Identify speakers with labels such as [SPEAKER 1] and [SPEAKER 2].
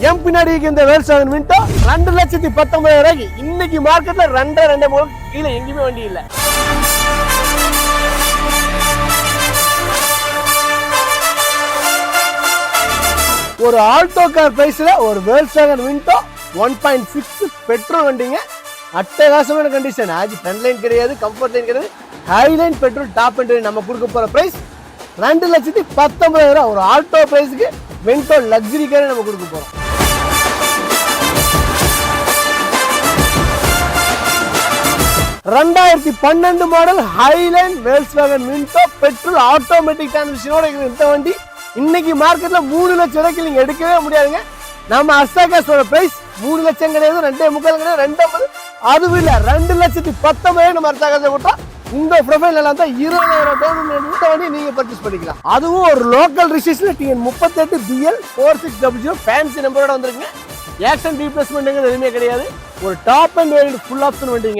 [SPEAKER 1] என் பின்னாடி இந்த வேல்சாகன் விண்டோ 2,19,000 இன்னைக்கு மார்க்கெட்ல 2.2 கீழே எங்கேயுமே வண்டி இல்ல. ஒரு ஆல்டோ கார் பிரைஸ்ல ஒரு வேல்சாகன் விண்டோ 1.6 பெட்ரோல் வண்டிங்க. அட்டகாசமான கண்டிஷன். ஆஜி ஃப்ரண்ட் லைன் கிடையாது, கம்ஃபர்ட் லைன் கிடையாது, ஹைலைன் பெட்ரோல் டாப் எண்ட் நம்ம கொடுக்க போற பிரைஸ் 2,19,000. ஒரு ஆல்டோ பிரைஸ்க்கு வென்டோ லக்ஸரி கார் நம்ம கொடுக்க போறோம். 2012 model highline Volkswagen Vento petrol automatic டிரான்ஸ்மிஷனோட இந்த வண்டி இன்னைக்கு மார்க்கெட்ல 3 லட்சம் ரூபாய்க்கு நீங்க எடுக்கவே முடியாதுங்க. நம்ம அர்சாகாஸோட பிரைஸ் 3 லட்சம் கிடையாது, 2.25 கிடையாது, 2.50. அதுவும் இல்ல 2,19,000 நம்ம அர்சாகாஸை போட்டா இந்த ப்ரொஃபைல் எல்லாம் தான் 20,000 இந்த வண்டி நீங்க பர்ச்சேஸ் பண்ணிக்கலாம். அதுவும் ஒரு local registration TN 38 BL 4600 fancy நம்பரோட வந்திருக்குங்க. ஆக்ஷன் ரீப்ளேஸ்மெண்ட் எதுவுமே கிடையாது. ஒரு top and variant full option வண்டிங்க.